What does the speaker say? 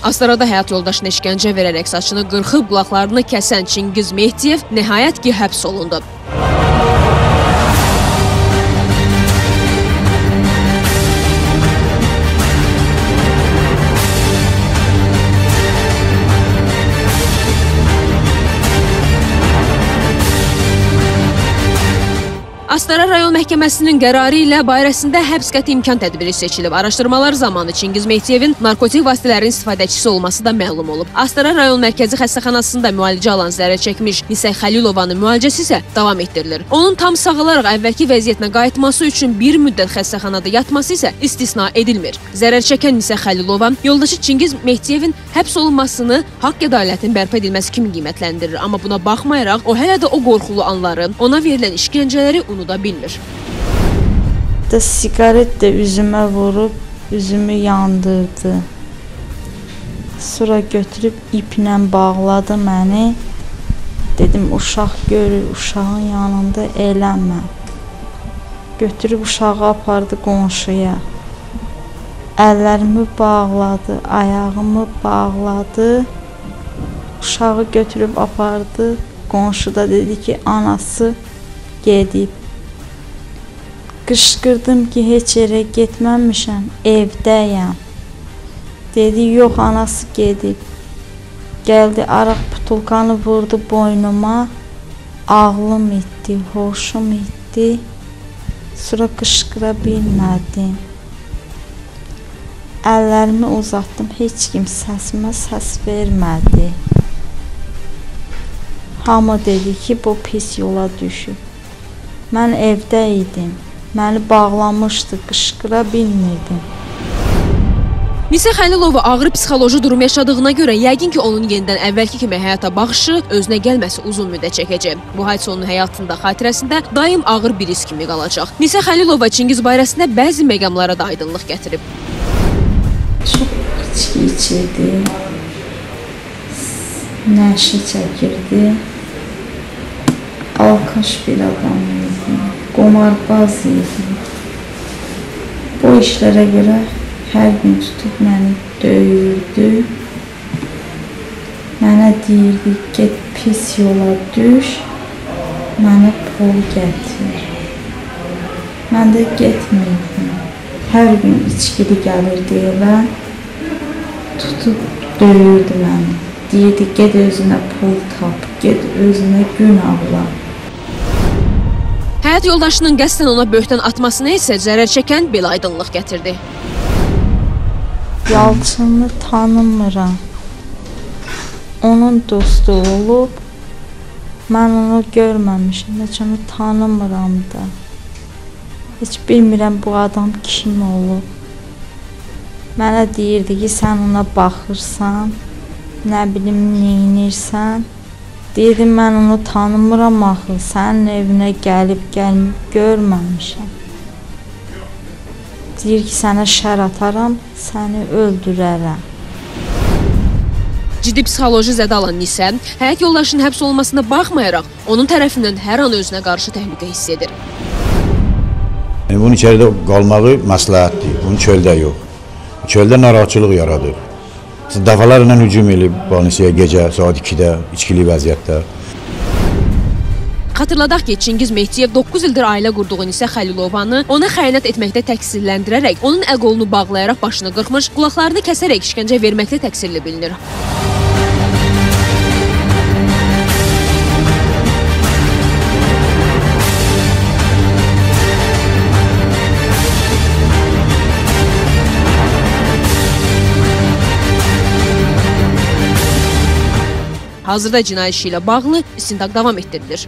Astarada həyat yoldaşına işgəncə verərək saçını qırxıb qulaqlarını kəsən Çingiz Mehdiyev nəhayət ki, həbs olundu. Astara rayon məhkəməsinin qərarı ilə barəsində həbs qəti imkan tədbiri seçilib. Araşdırmalar zamanı Çingiz Mehdiyevin narkotik vasitələrin istifadəçisi olması da məlum olub. Astara rayon mərkəzi xəstəxanasında müalicə alan zərər çəkmiş Nisə Xəlilovanın müalicəsi isə davam etdirilir. Onun tam sağalaraq əvvəlki vəziyyətinə qayıtması üçün bir müddət xəstəxanada yatması isə istisna edilmir. Zərər çəkən Nisə Xəlilova yoldaşı Çingiz Mehdiyevin həbs olunmasını haqq ədalətin bərpa edilməsi kimi qiymətləndirir. Amma buna baxmayaraq o hələ də o qorxulu anları, ona verilən işgəncələri unuda bilmir. Sigaret də üzümə vurub, üzümü yandırdı. Sonra götürüb iplə bağladı məni. Dedim, uşaq görür, uşağın yanında eləmə. Götürüb uşağı apardı qonşuya. Əllərimi bağladı, ayağımı bağladı. Uşağı götürüb apardı. Qonşu da dedi ki, anası gedib. Qışqırdım ki, heç yerə getməmişəm, evdəyəm. Dedi, yox, anası gedib. Gəldi, araq butulkanı vurdu boynuma. Ağlım itdi, hoşum itdi. Sonra qışqıra bilmədim. Əllərimi uzatdım, heç kim səsimə səs vermədi. Hamı dedi ki, bu pis yola düşüb. Mən evdə idim. Məni bağlamışdı, qışqıra bilmirdim. Nisə Xəlilova ağır psixoloji durum yaşadığına görə yəqin ki, onun yenidən əvvəlki kimi həyata baxışı, özünə gəlməsi uzun müddət çəkəcək. Bu hadisə onun həyatında, xatirəsində daim ağır bir risk kimi qalacaq. Nisə Xəlilova Çingiz barəsində bəzi məqamlara da aydınlıq gətirib. Çox içki içirdi, nəşi çəkirdi, alkaş bir adam idi, qomarbaz idi. Bu işlərə görə hər gün tutub məni döyürdü. Mənə deyirdi, get pis yola düş, mənə pul gətir. Mən də getmirdim. Hər gün içkili gəlirdi evə, tutub döyürdü məni. Deyirdi, get özünə pul tap, get özünə gün ağla. Həyat yoldaşının qəsdən ona böhtən atmasına isə zərər çəkən belə aydınlıq gətirdi. Yalçını tanımıram. Onun dostu olub. Mən onu görməmişim. Heç onu tanımıram da. Heç bilmirəm bu adam kim olub. Mənə deyirdi ki, sən ona baxırsan, nə bilim, neynirsən. Deyirdim, mən onu tanımıram axı. Sənin evinə gəlib görməmişəm. Deyir ki, sənə şər atarım, səni öldürərəm. Ciddi psixoloji zədə alan Nisə, həyat yoldaşının həbs olmasına baxmayaraq, onun tərəfindən hər an özünə qarşı təhlükə hiss edir. Bunun içəridə qalmağı məsləhətdir, bunun çöldə yox. Çöldə narahatçılıq yaradır. Dəfalarla hücum edib Banisiyyə gecə saat 2-də, içkili vəziyyətdə. Xatırladaq ki, Çingiz Mehdiyev 9 ildir ailə qurduğu Nisə Xəlilovanı ona xəyanət etməkdə təqsirləndirərək, onun əl-qolunu bağlayaraq başını qırxmış, qulaqlarını kəsərək işgəncə verməklə təqsirli bilinir. Hazırda cinayət işi ilə bağlı istintaq davam etdirilir.